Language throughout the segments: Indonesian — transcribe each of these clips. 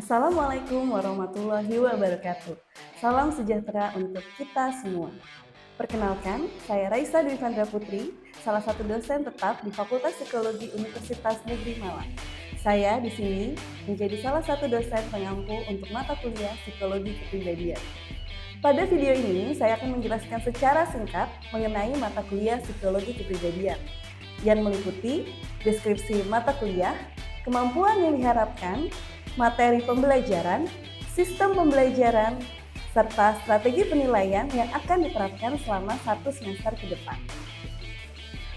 Assalamualaikum warahmatullahi wabarakatuh. Salam sejahtera untuk kita semua. Perkenalkan, saya Raisa Dwi Vandra Putri, salah satu dosen tetap di Fakultas Psikologi Universitas Negeri Malang. Saya di sini menjadi salah satu dosen pengampu untuk mata kuliah Psikologi Kepribadian. Pada video ini, saya akan menjelaskan secara singkat mengenai mata kuliah Psikologi Kepribadian yang meliputi deskripsi mata kuliah, kemampuan yang diharapkan, materi pembelajaran, sistem pembelajaran, serta strategi penilaian yang akan diterapkan selama 1 semester ke depan.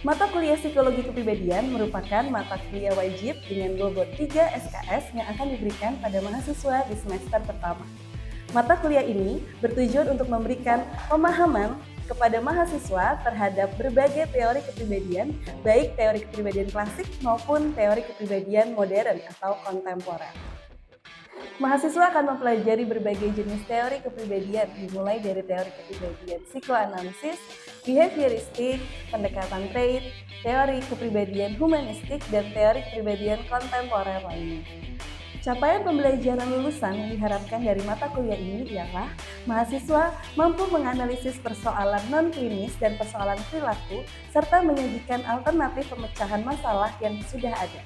Mata kuliah Psikologi Kepribadian merupakan mata kuliah wajib dengan bobot 3 SKS yang akan diberikan pada mahasiswa di semester pertama. Mata kuliah ini bertujuan untuk memberikan pemahaman kepada mahasiswa terhadap berbagai teori kepribadian, baik teori kepribadian klasik maupun teori kepribadian modern atau kontemporer. Mahasiswa akan mempelajari berbagai jenis teori kepribadian, dimulai dari teori kepribadian psikoanalisis, behavioristik, pendekatan trait, teori kepribadian humanistik, dan teori kepribadian kontemporer lainnya. Capaian pembelajaran lulusan yang diharapkan dari mata kuliah ini ialah mahasiswa mampu menganalisis persoalan non-klinis dan persoalan perilaku, serta menyajikan alternatif pemecahan masalah yang sudah ada.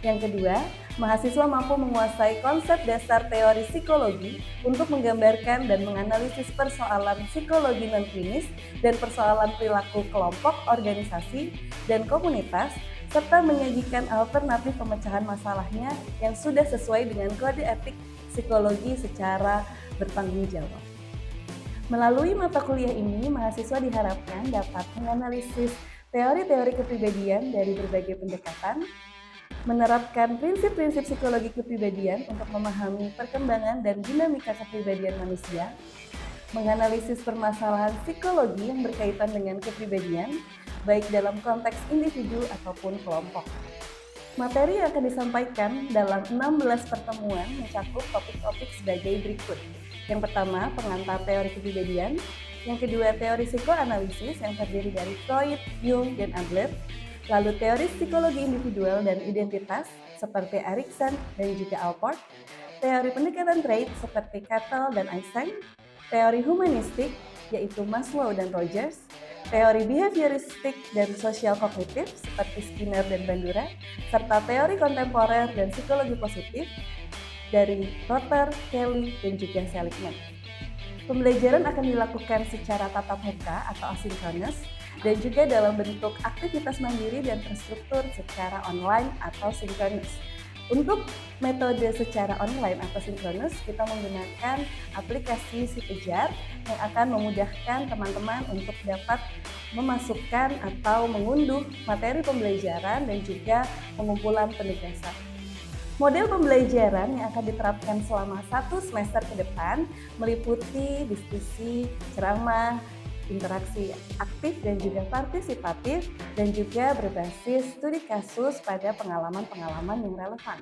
Yang kedua, mahasiswa mampu menguasai konsep dasar teori psikologi untuk menggambarkan dan menganalisis persoalan psikologi non-klinis dan persoalan perilaku kelompok, organisasi, dan komunitas, serta menyajikan alternatif pemecahan masalahnya yang sudah sesuai dengan kode etik psikologi secara bertanggung jawab. Melalui mata kuliah ini, mahasiswa diharapkan dapat menganalisis teori-teori kepribadian dari berbagai pendekatan, menerapkan prinsip-prinsip psikologi kepribadian untuk memahami perkembangan dan dinamika kepribadian manusia, menganalisis permasalahan psikologi yang berkaitan dengan kepribadian, baik dalam konteks individu ataupun kelompok. Materi yang akan disampaikan dalam 16 pertemuan mencakup topik-topik sebagai berikut. Yang pertama, pengantar teori kepribadian. Yang kedua, teori psikoanalisis yang terdiri dari Freud, Jung, dan Adler. Lalu teori psikologi individual dan identitas seperti Erikson dan juga Alport, teori pendekatan trait seperti Cattell dan Einstein, teori humanistik yaitu Maslow dan Rogers, teori behavioristik dan sosial kognitif seperti Skinner dan Bandura, serta teori kontemporer dan psikologi positif dari Rotter, Kelly, dan juga Seligman. Pembelajaran akan dilakukan secara tatap muka atau asinkronus dan juga dalam bentuk aktivitas mandiri dan terstruktur secara online atau sinkronus. Untuk metode secara online atau sinkronus, kita menggunakan aplikasi Si Kejar yang akan memudahkan teman-teman untuk dapat memasukkan atau mengunduh materi pembelajaran dan juga pengumpulan penugasan. Model pembelajaran yang akan diterapkan selama 1 semester ke depan meliputi diskusi, ceramah, interaksi aktif dan juga partisipatif, dan juga berbasis studi kasus pada pengalaman-pengalaman yang relevan.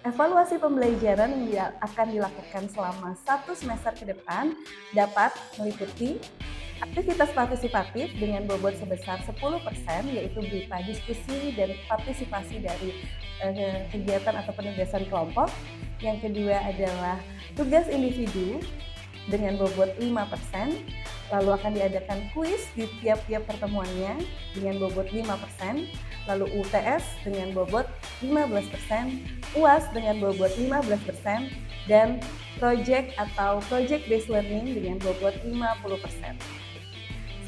Evaluasi pembelajaran yang akan dilakukan selama 1 semester ke depan dapat meliputi aktivitas partisipatif dengan bobot sebesar 10%, yaitu berupa diskusi dan partisipasi dari kegiatan atau penugasan kelompok. Yang kedua adalah tugas individu dengan bobot 5%, lalu akan diadakan kuis di tiap-tiap pertemuannya dengan bobot 5%, lalu UTS dengan bobot 15%, UAS dengan bobot 15%, dan project atau project based learning dengan bobot 50%.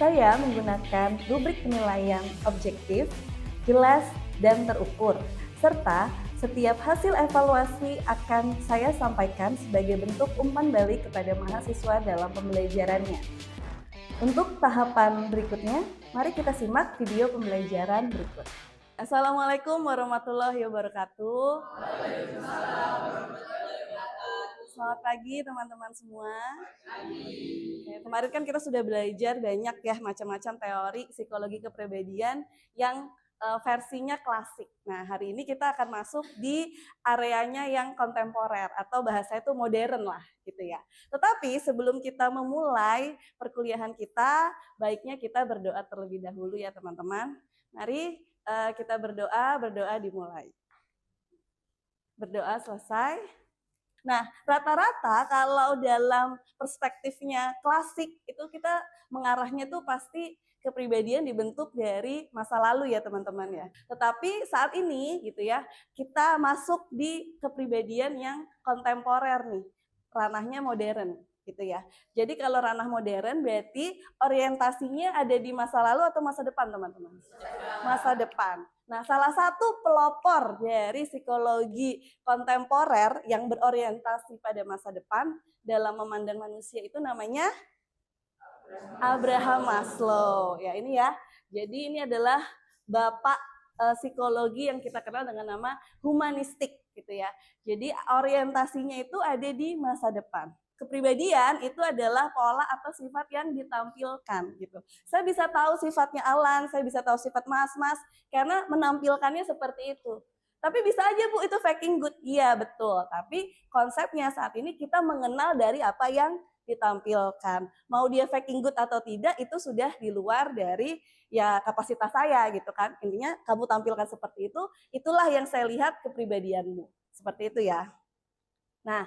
Saya menggunakan rubrik penilaian objektif, jelas, dan terukur, serta setiap hasil evaluasi akan saya sampaikan sebagai bentuk umpan balik kepada mahasiswa dalam pembelajarannya. Untuk tahapan berikutnya, mari kita simak video pembelajaran berikut. Assalamualaikum warahmatullahi wabarakatuh. Selamat pagi teman-teman semua. Kemarin kan kita sudah belajar banyak ya macam-macam teori psikologi kepribadian yang versinya klasik. Nah, hari ini kita akan masuk di areanya yang kontemporer atau bahasa itu modern lah gitu ya. Tetapi sebelum kita memulai perkuliahan kita, baiknya kita berdoa terlebih dahulu ya teman-teman. Mari kita berdoa dimulai. Berdoa selesai. Nah, rata-rata kalau dalam perspektifnya klasik itu kita mengarahnya tuh pasti kepribadian dibentuk dari masa lalu ya teman-teman ya. Tetapi saat ini gitu ya, kita masuk di kepribadian yang kontemporer nih, ranahnya modern gitu ya. Jadi kalau ranah modern berarti orientasinya ada di masa lalu atau masa depan teman-teman? Masa depan. Nah, salah satu pelopor dari psikologi kontemporer yang berorientasi pada masa depan dalam memandang manusia itu namanya Abraham Maslow. Ya, ini ya. Jadi ini adalah bapak psikologi yang kita kenal dengan nama humanistik gitu ya. Jadi orientasinya itu ada di masa depan. Kepribadian itu adalah pola atau sifat yang ditampilkan gitu. Saya bisa tahu sifatnya Alan, saya bisa tahu sifat Mas karena menampilkannya seperti itu. Tapi bisa aja Bu itu faking good. Iya, betul. Tapi konsepnya saat ini kita mengenal dari apa yang ditampilkan. Mau dia faking good atau tidak itu sudah di luar dari ya kapasitas saya gitu kan. Intinya kamu tampilkan seperti itu, itulah yang saya lihat kepribadianmu. Seperti itu ya. Nah,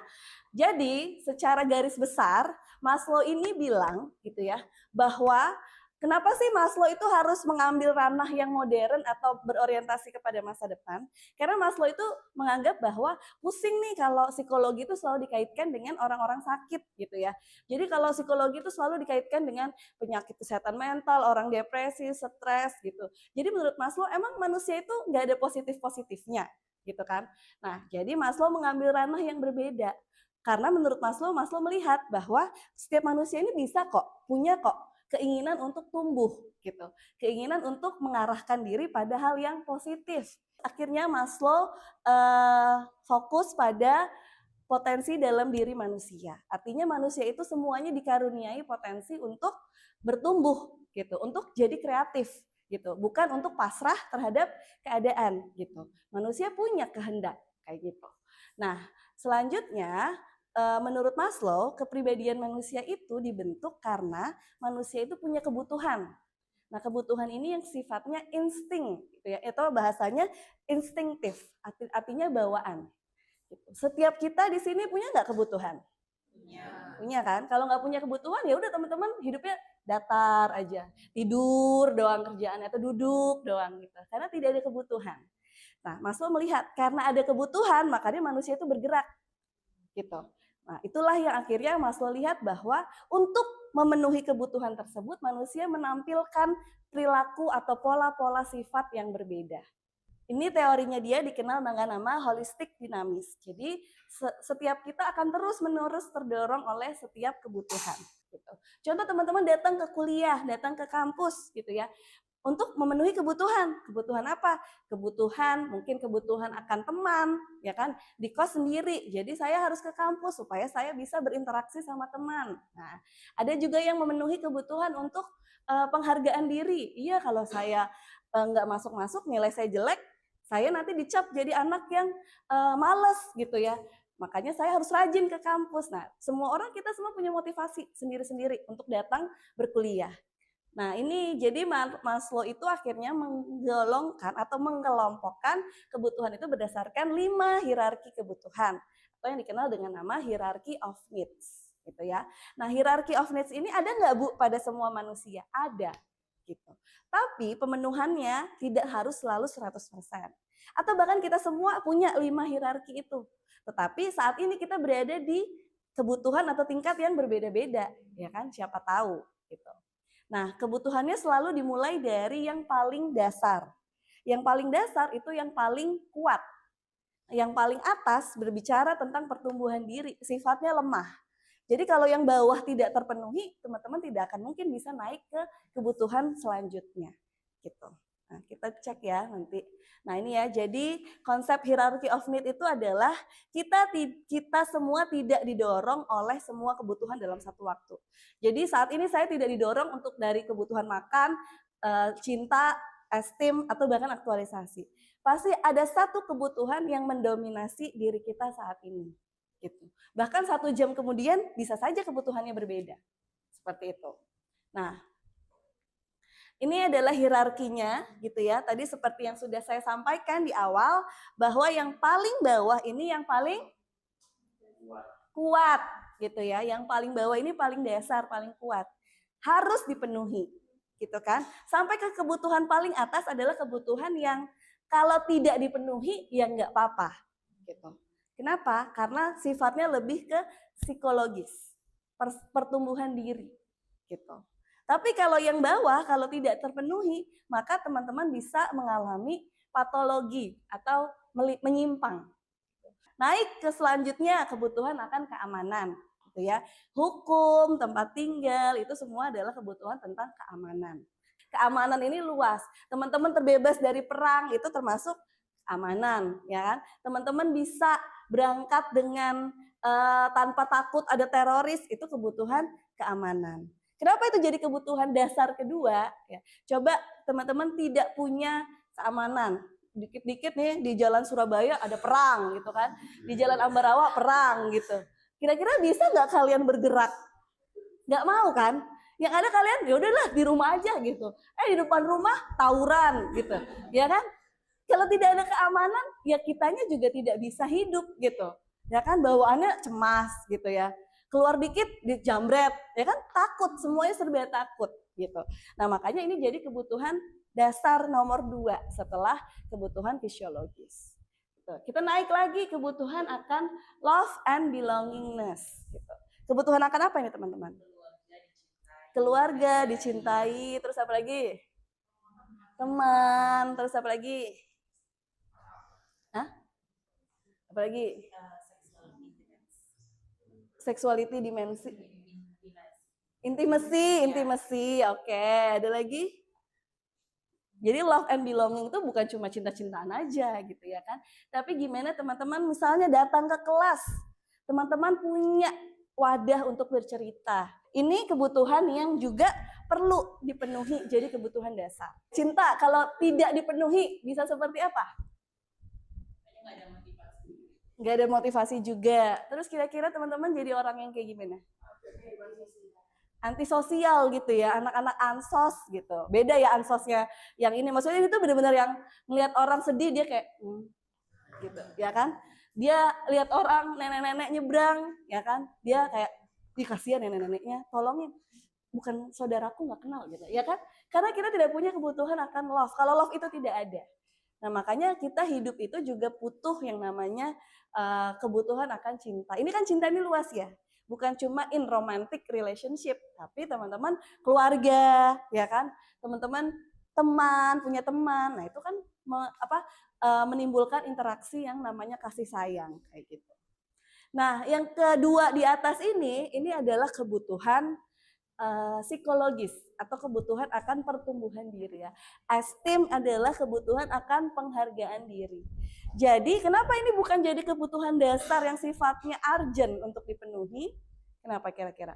jadi secara garis besar Maslow ini bilang gitu ya, bahwa kenapa sih Maslow itu harus mengambil ranah yang modern atau berorientasi kepada masa depan? Karena Maslow itu menganggap bahwa pusing nih kalau psikologi itu selalu dikaitkan dengan orang-orang sakit gitu ya. Jadi kalau psikologi itu selalu dikaitkan dengan penyakit kesehatan mental, orang depresi, stres gitu. Jadi menurut Maslow emang manusia itu nggak ada positif-positifnya gitu kan. Nah, jadi Maslow mengambil ranah yang berbeda. Karena menurut Maslow, Maslow melihat bahwa setiap manusia ini bisa kok, punya kok keinginan untuk tumbuh gitu. Keinginan untuk mengarahkan diri pada hal yang positif. Akhirnya Maslow fokus pada potensi dalam diri manusia. Artinya manusia itu semuanya dikaruniai potensi untuk bertumbuh gitu, untuk jadi kreatif gitu, bukan untuk pasrah terhadap keadaan gitu. Manusia punya kehendak kayak gitu. Nah, selanjutnya menurut Maslow, kepribadian manusia itu dibentuk karena manusia itu punya kebutuhan. Nah, kebutuhan ini yang sifatnya insting gitu ya, atau bahasanya instinktif, artinya bawaan. Setiap kita di sini punya nggak kebutuhan? Punya kan? Kalau nggak punya kebutuhan ya udah teman-teman hidupnya datar aja, tidur doang kerjaannya atau duduk doang gitu. Karena tidak ada kebutuhan. Nah, Maslow melihat karena ada kebutuhan makanya manusia itu bergerak gitu. Nah, itulah yang akhirnya Maslow lihat bahwa untuk memenuhi kebutuhan tersebut manusia menampilkan perilaku atau pola-pola sifat yang berbeda. Ini teorinya dia dikenal dengan nama holistic dinamis. Jadi setiap kita akan terus-menerus terdorong oleh setiap kebutuhan. Gitu. Contoh teman-teman datang ke kuliah, datang ke kampus gitu ya. Untuk memenuhi kebutuhan. Kebutuhan apa? Kebutuhan, mungkin kebutuhan akan teman, ya kan? Di kos sendiri. Jadi saya harus ke kampus supaya saya bisa berinteraksi sama teman. Nah, ada juga yang memenuhi kebutuhan untuk penghargaan diri. Iya, kalau saya nggak masuk-masuk, nilai saya jelek, saya nanti dicap jadi anak yang malas gitu ya. Makanya saya harus rajin ke kampus. Nah, semua orang kita semua punya motivasi sendiri-sendiri untuk datang berkuliah. Nah, ini jadi Maslow itu akhirnya menggolongkan atau mengkelompokkan kebutuhan itu berdasarkan 5 hierarki kebutuhan atau yang dikenal dengan nama hierarchy of needs gitu ya. Nah, hierarchy of needs ini ada nggak Bu pada semua manusia? Ada gitu. Tapi pemenuhannya tidak harus selalu 100%. Atau bahkan kita semua punya 5 hierarki itu. Tetapi saat ini kita berada di kebutuhan atau tingkat yang berbeda-beda, ya kan? Siapa tahu gitu. Nah, kebutuhannya selalu dimulai dari yang paling dasar. Yang paling dasar itu yang paling kuat. Yang paling atas berbicara tentang pertumbuhan diri, sifatnya lemah. Jadi kalau yang bawah tidak terpenuhi, teman-teman tidak akan mungkin bisa naik ke kebutuhan selanjutnya. Gitu. Nah, kita cek ya nanti. Nah, ini ya. Jadi konsep hierarchy of need itu adalah kita semua tidak didorong oleh semua kebutuhan dalam satu waktu. Jadi saat ini saya tidak didorong untuk dari kebutuhan makan, cinta, esteem atau bahkan aktualisasi. Pasti ada satu kebutuhan yang mendominasi diri kita saat ini. Gitu. Bahkan 1 jam kemudian bisa saja kebutuhannya berbeda. Seperti itu. Nah, ini adalah hierarkinya gitu ya. Tadi seperti yang sudah saya sampaikan di awal bahwa yang paling bawah ini yang paling Kuat gitu ya. Yang paling bawah ini paling dasar, paling kuat. Harus dipenuhi gitu kan. Sampai ke kebutuhan paling atas adalah kebutuhan yang kalau tidak dipenuhi ya nggak apa-apa gitu. Kenapa? Karena sifatnya lebih ke psikologis, pertumbuhan diri gitu. Tapi kalau yang bawah kalau tidak terpenuhi, maka teman-teman bisa mengalami patologi atau menyimpang. Naik ke selanjutnya kebutuhan akan keamanan, gitu ya. Hukum, tempat tinggal, itu semua adalah kebutuhan tentang keamanan. Keamanan ini luas. Teman-teman terbebas dari perang itu termasuk keamanan, ya kan? Teman-teman bisa berangkat dengan tanpa takut ada teroris, itu kebutuhan keamanan. Kenapa itu jadi kebutuhan dasar kedua? Ya, coba teman-teman tidak punya keamanan, dikit-dikit nih di jalan Surabaya ada perang gitu kan, di jalan Ambarawa perang gitu. Kira-kira bisa nggak kalian bergerak? Nggak mau kan? Yang ada kalian ya udahlah di rumah aja gitu. Di depan rumah tawuran gitu, ya kan? Kalau tidak ada keamanan, ya kitanya juga tidak bisa hidup gitu, ya kan? Bawaannya cemas gitu ya. Keluar dikit dijambret, ya kan? Takut, semuanya serba takut gitu. Nah makanya ini jadi kebutuhan dasar nomor 2 setelah kebutuhan fisiologis. Gitu. Kita naik lagi kebutuhan akan love and belongingness. Gitu. Kebutuhan akan apa ini teman-teman? Keluarga, dicintai, terus apa lagi? Teman, terus apa lagi? Hah? Apa lagi? Sexuality dimensi. Intimacy. Oke, ada lagi? Jadi love and belonging itu bukan cuma cinta-cintaan aja gitu ya kan. Tapi gimana teman-teman misalnya datang ke kelas, teman-teman punya wadah untuk bercerita. Ini kebutuhan yang juga perlu dipenuhi jadi kebutuhan dasar. Cinta kalau tidak dipenuhi bisa seperti apa? Nggak ada motivasi juga. Terus kira-kira teman-teman jadi orang yang kayak gimana? Antisosial gitu ya, anak-anak ansos gitu. Beda ya ansosnya yang ini. Maksudnya itu benar-benar yang ngelihat orang sedih dia kayak gitu, ya kan? Dia lihat orang nenek-nenek nyebrang, ya kan? Dia kayak kasihan nenek-neneknya, tolongin. Bukan saudaraku, nggak kenal gitu, ya kan? Karena kita tidak punya kebutuhan akan love. Kalau love itu tidak ada. Nah, makanya kita hidup itu juga butuh yang namanya kebutuhan akan cinta. Ini kan cinta ini luas ya. Bukan cuma in romantic relationship, tapi teman-teman keluarga, ya kan? Teman-teman teman, punya teman. Nah, itu kan menimbulkan interaksi yang namanya kasih sayang kayak gitu. Nah, yang kedua di atas ini adalah kebutuhan psikologis atau kebutuhan akan pertumbuhan diri ya. Esteem adalah kebutuhan akan penghargaan diri. Jadi kenapa ini bukan jadi kebutuhan dasar yang sifatnya urgent untuk dipenuhi? Kenapa kira-kira?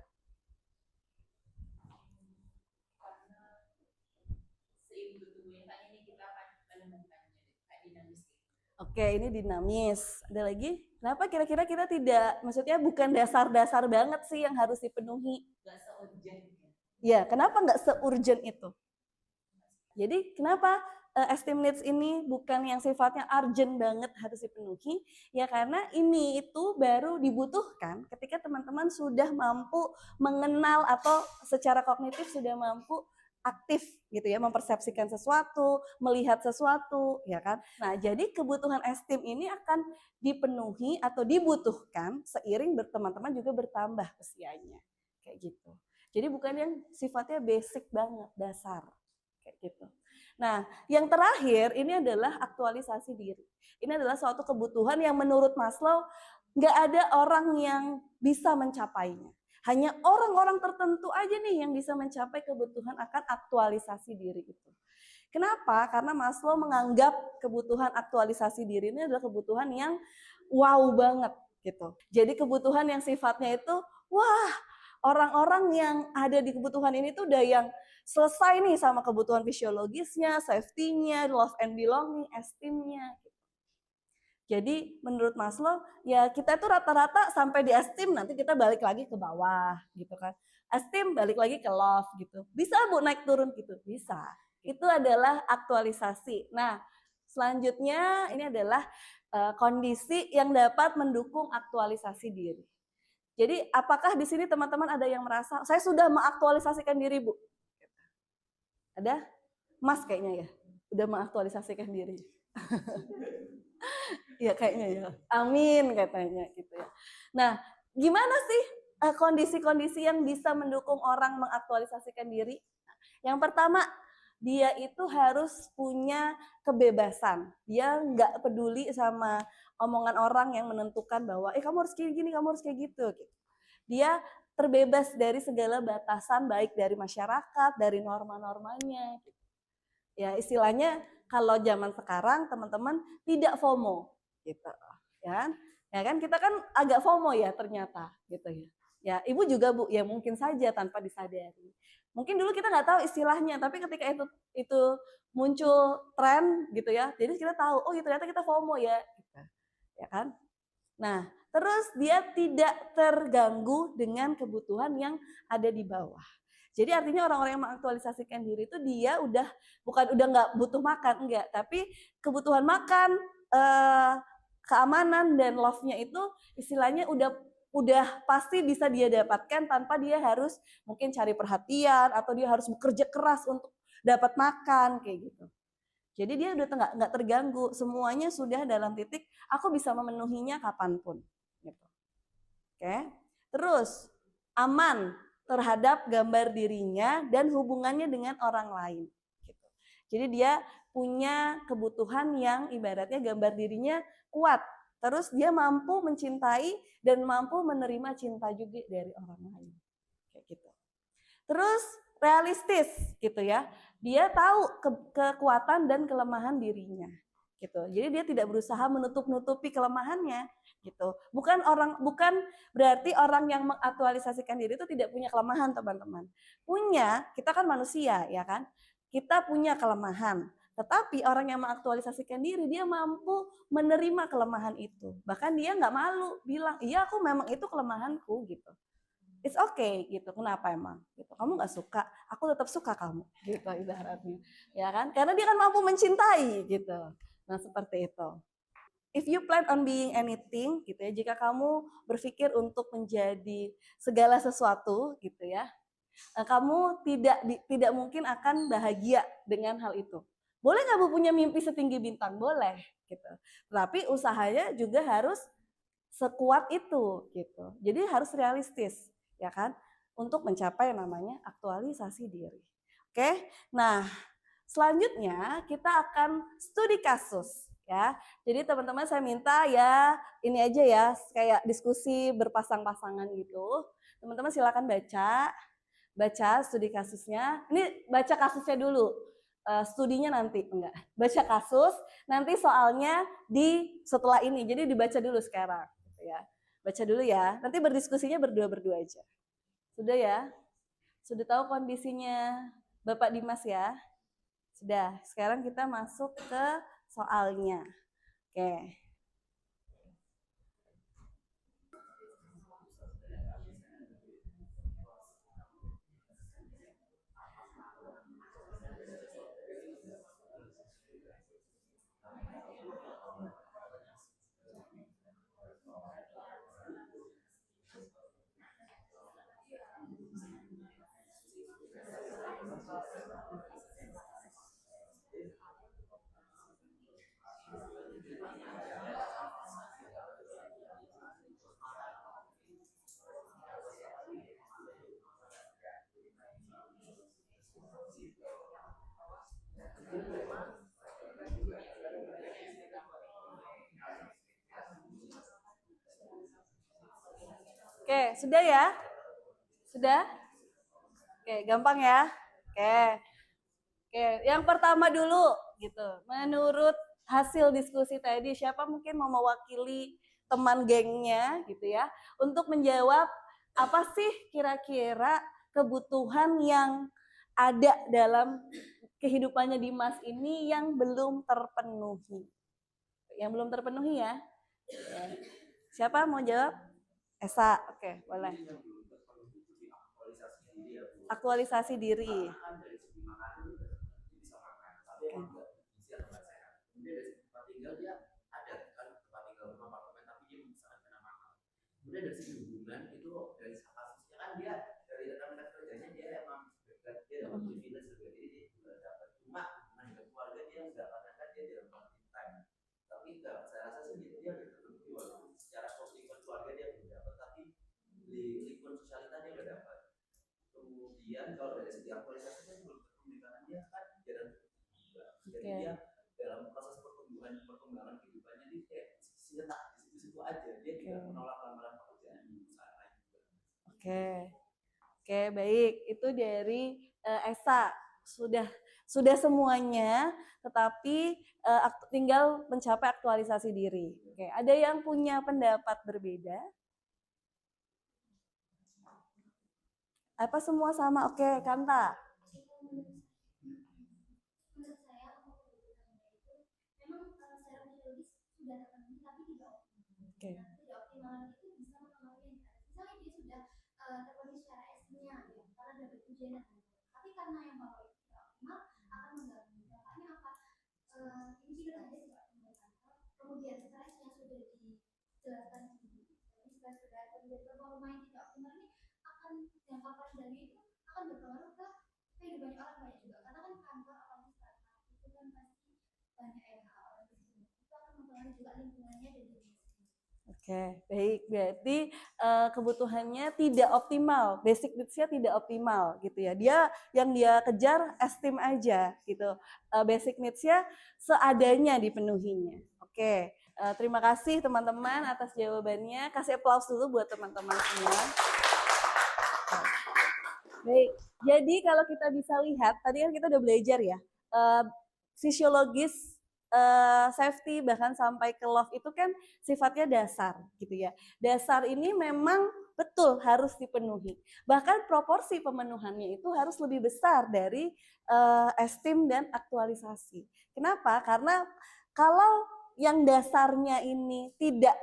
Oke, ini dinamis. Ada lagi? Kenapa kira-kira kita tidak, maksudnya bukan dasar-dasar banget sih yang harus dipenuhi? Gak se-urgent. Ya, kenapa nggak se-urgent itu? Jadi kenapa esteem needs ini bukan yang sifatnya urgent banget harus dipenuhi? Ya karena ini itu baru dibutuhkan ketika teman-teman sudah mampu mengenal atau secara kognitif sudah mampu aktif gitu ya, mempersepsikan sesuatu, melihat sesuatu, ya kan? Nah, jadi kebutuhan esteem ini akan dipenuhi atau dibutuhkan seiring teman-teman juga bertambah usianya. Kayak gitu. Jadi bukan yang sifatnya basic banget, dasar. Kayak gitu. Nah, yang terakhir ini adalah aktualisasi diri. Ini adalah suatu kebutuhan yang menurut Maslow nggak ada orang yang bisa mencapainya. Hanya orang-orang tertentu aja nih yang bisa mencapai kebutuhan akan aktualisasi diri itu. Kenapa? Karena Maslow menganggap kebutuhan aktualisasi diri ini adalah kebutuhan yang wow banget gitu. Jadi kebutuhan yang sifatnya itu, wah, orang-orang yang ada di kebutuhan ini tuh udah yang selesai nih sama kebutuhan fisiologisnya, safety-nya, love and belonging, esteem-nya. Jadi menurut Maslow, ya kita tuh rata-rata sampai di esteem, nanti kita balik lagi ke bawah gitu kan. Esteem balik lagi ke love gitu. Bisa Bu naik turun gitu? Bisa. Itu adalah aktualisasi. Nah, Selanjutnya ini adalah kondisi yang dapat mendukung aktualisasi diri. Jadi apakah di sini teman-teman ada yang merasa saya sudah mengaktualisasikan diri, Bu? Ada? Mas kayaknya ya, udah mengaktualisasikan diri. Iya kayaknya ya. Amin katanya gitu ya. Nah, gimana sih kondisi-kondisi yang bisa mendukung orang mengaktualisasikan diri? Yang pertama, dia itu harus punya kebebasan. Dia nggak peduli sama omongan orang yang menentukan bahwa kamu harus kayak gini, kamu harus kayak gitu. Dia terbebas dari segala batasan baik dari masyarakat, dari norma-normanya. Ya istilahnya kalau zaman sekarang teman-teman tidak FOMO gitu ya. Ya kan kita kan agak FOMO ya ternyata gitu ya. Ya ibu juga Bu ya mungkin saja tanpa disadari. Mungkin dulu kita nggak tahu istilahnya tapi ketika itu muncul tren gitu ya. Jadi kita tahu oh ya ternyata kita FOMO ya gitu. Ya kan? Nah, terus dia tidak terganggu dengan kebutuhan yang ada di bawah. Jadi artinya orang-orang yang mengaktualisasikan diri itu dia udah nggak butuh makan, enggak, tapi kebutuhan makan, keamanan dan love-nya itu istilahnya udah pasti bisa dia dapatkan tanpa dia harus mungkin cari perhatian atau dia harus bekerja keras untuk dapat makan kayak gitu. Jadi dia udah nggak terganggu, semuanya sudah dalam titik aku bisa memenuhinya kapanpun. Gitu. Oke, terus aman terhadap gambar dirinya dan hubungannya dengan orang lain. Gitu. Jadi dia punya kebutuhan yang ibaratnya gambar dirinya kuat. Terus dia mampu mencintai dan mampu menerima cinta juga dari orang lain. Kayak gitu. Terus realistis gitu ya. Dia tahu kekuatan dan kelemahan dirinya gitu. Jadi dia tidak berusaha menutup-nutupi kelemahannya gitu. Bukan berarti orang yang mengaktualisasikan diri itu tidak punya kelemahan, teman-teman. Punya, kita kan manusia ya kan? Kita punya kelemahan. Tetapi orang yang mengaktualisasikan diri, dia mampu menerima kelemahan itu. Bahkan dia nggak malu bilang, iya aku memang itu kelemahanku gitu. It's okay gitu. Kenapa emang? Gitu. Kamu nggak suka, aku tetap suka kamu. Gitu ibaratnya, ya kan? Karena dia kan mampu mencintai gitu. Nah seperti itu. If you plan on being anything, gitu ya. Jika kamu berpikir untuk menjadi segala sesuatu, gitu ya, kamu tidak mungkin akan bahagia dengan hal itu. Boleh nggak Bu punya mimpi setinggi bintang? Boleh, gitu. Tapi usahanya juga harus sekuat itu gitu. Jadi harus realistis ya kan untuk mencapai yang namanya aktualisasi diri. Oke. Nah, selanjutnya kita akan studi kasus ya. Jadi teman-teman saya minta ya ini aja ya kayak diskusi berpasang-pasangan gitu. Teman-teman silakan baca studi kasusnya. Ini baca kasusnya dulu. Studinya nanti enggak. Baca kasus, nanti soalnya setelah ini. Jadi dibaca dulu sekarang ya. Baca dulu ya. Nanti berdiskusinya berdua-berdua aja. Sudah ya? Sudah tahu kondisinya Bapak Dimas ya? Sudah. Sekarang kita masuk ke soalnya. Oke. Oke, sudah ya? Sudah? Oke, gampang ya? Oke. Oke, yang pertama dulu gitu. Menurut hasil diskusi tadi, siapa mungkin mau mewakili teman gengnya gitu ya untuk menjawab apa sih kira-kira kebutuhan yang ada dalam kehidupannya Dimas ini yang belum terpenuhi. Yang belum terpenuhi ya. Siapa mau jawab? Esa, oke, boleh. Aktualisasi diri. tinggal dia ada kan tempat tinggal rumah apartemen tapi dia misalkan kena mahal. Kemudian dari segi hubungan itu dari kasusnya kan dia dari rekan-rekan kerjanya dia emang dekat, dia dapat privilege juga, jadi dia juga dapat, cuma hubungan dengan keluarga dia nggak, karena kan dia dalam quality time. Tapi enggak, saya rasa sih dia nggak terpenuhi, walaupun secara closing keluarga dia belum dapat, tapi di lingkungan sosialita dia udah dapat. Kemudian kalau dari segi aktualisasi kan belum terpenuhi karena dia kan jarang juga, jadi dia dalam proses perkembangan kehidupannya dia kayak sejenak di situ-situ aja, dia tidak menolak lamaran pekerjaan di perusahaan lain juga. Oke, baik. Itu dari Esa. Sudah semuanya, tetapi tinggal mencapai aktualisasi diri. Oke, ada yang punya pendapat berbeda? Apa semua sama? Oke, Kanta. Menurut saya memang secara biologis sudah terpenuhi tapi tidak optimal. Tidak optimal itu bisa mempengaruhi misalnya dia sudah terpenuhi secara esnya ya, karena dapat ujian dan tapi karena yang bawah itu tidak optimal akan mengganggu. Dampaknya apa? Ini juga ada tidak optimal. Kemudian stres yang sudah dijelaskan jadi stres berat, kemudian performa yang tidak optimal ini akan dampak panjangnya itu akan berpengaruh ke kehidupan orang banyak juga, karena kan kantor apalagi startup itu kan pasti banyak orang di situ, itu akan mempengaruhi juga lingkungannya dan dirinya. Oke, baik. Berarti kebutuhannya tidak optimal, basic needs-nya tidak optimal gitu ya. Yang dia kejar esteem aja gitu. Basic needs-nya seadanya dipenuhinya. Oke, terima kasih teman-teman atas jawabannya. Kasih aplaus dulu buat teman-teman semua. Baik, jadi kalau kita bisa lihat, tadi kan kita udah belajar ya, fisiologis, safety, bahkan sampai ke love itu kan sifatnya dasar gitu ya. Dasar ini memang betul harus dipenuhi. Bahkan proporsi pemenuhannya itu harus lebih besar dari esteem dan aktualisasi. Kenapa? Karena kalau yang dasarnya ini tidak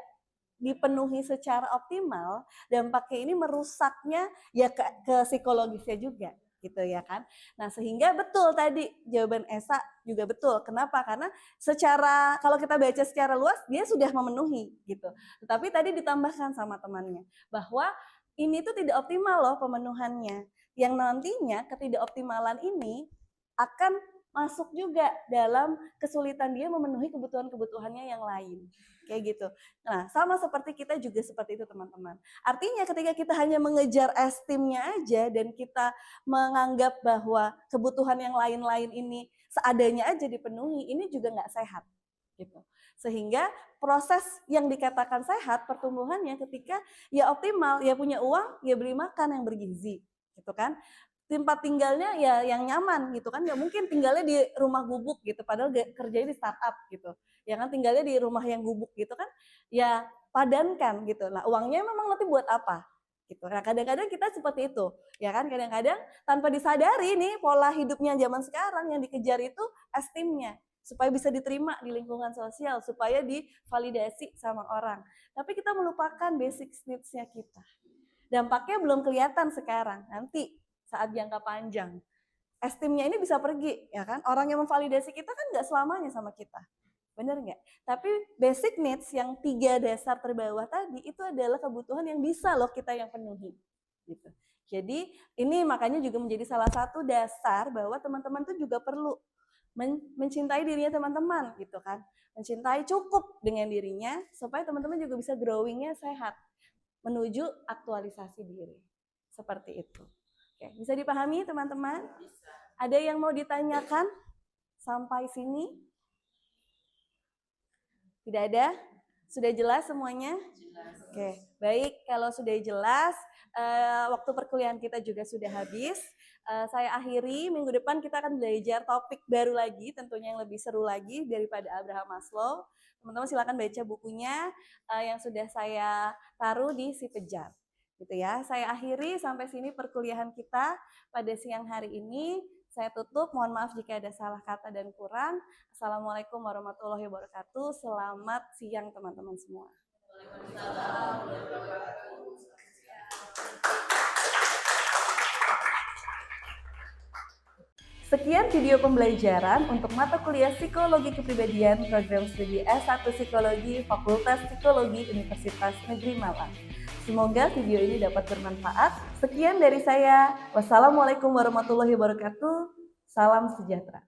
dipenuhi secara optimal, dampaknya ini merusaknya ya ke psikologisnya juga gitu ya kan. Nah, sehingga betul tadi jawaban Esa juga betul. Kenapa? Karena secara kalau kita baca secara luas dia sudah memenuhi gitu. Tetapi tadi ditambahkan sama temannya bahwa ini tuh tidak optimal loh pemenuhannya. Yang nantinya ketidakoptimalan ini akan masuk juga dalam kesulitan dia memenuhi kebutuhan-kebutuhannya yang lain. Kayak gitu. Nah, sama seperti kita juga seperti itu teman-teman. Artinya ketika kita hanya mengejar esteemnya aja dan kita menganggap bahwa kebutuhan yang lain-lain ini seadanya aja dipenuhi, ini juga nggak sehat. Gitu. Sehingga proses yang dikatakan sehat pertumbuhannya ketika ya optimal, ya punya uang, ya beli makan yang bergizi, gitu kan. Tempat tinggalnya ya yang nyaman gitu kan, nggak mungkin tinggalnya di rumah gubuk gitu, padahal kerjanya di startup gitu, ya kan tinggalnya di rumah yang gubuk gitu kan, ya padankan gitu. Nah uangnya memang nanti buat apa? Gitu. Nah kadang-kadang kita seperti itu, ya kan kadang-kadang tanpa disadari nih pola hidupnya zaman sekarang yang dikejar itu esteemnya supaya bisa diterima di lingkungan sosial, supaya divalidasi sama orang. Tapi kita melupakan basic needs-nya kita. Dampaknya belum kelihatan sekarang, nanti saat jangka panjang. Esteemnya ini bisa pergi, ya kan? Orang yang memvalidasi kita kan nggak selamanya sama kita. Bener nggak? Tapi basic needs yang 3 dasar terbawah tadi itu adalah kebutuhan yang bisa loh kita yang penuhi. Gitu. Jadi ini makanya juga menjadi salah satu dasar bahwa teman-teman tuh juga perlu mencintai dirinya teman-teman gitu kan. Mencintai cukup dengan dirinya supaya teman-teman juga bisa growing-nya sehat menuju aktualisasi diri. Seperti itu. Oke, bisa dipahami teman-teman? Ada yang mau ditanyakan sampai sini? Tidak ada? Sudah jelas semuanya? Jelas. Oke, baik. Kalau sudah jelas, waktu perkuliahan kita juga sudah habis. Saya akhiri, minggu depan kita akan belajar topik baru lagi, tentunya yang lebih seru lagi daripada Abraham Maslow. Teman-teman silakan baca bukunya yang sudah saya taruh di si Pejar. Gitu ya. Saya akhiri sampai sini perkuliahan kita pada siang hari ini. Saya tutup, mohon maaf jika ada salah kata dan kurang. Assalamualaikum warahmatullahi wabarakatuh. Selamat siang teman-teman semua. Waalaikumsalam warahmatullahi wabarakatuh. Sekian video pembelajaran untuk mata kuliah Psikologi Kepribadian program studi S1 Psikologi Fakultas Psikologi Universitas Negeri Malang. Semoga video ini dapat bermanfaat. Sekian dari saya. Wassalamualaikum warahmatullahi wabarakatuh. Salam sejahtera.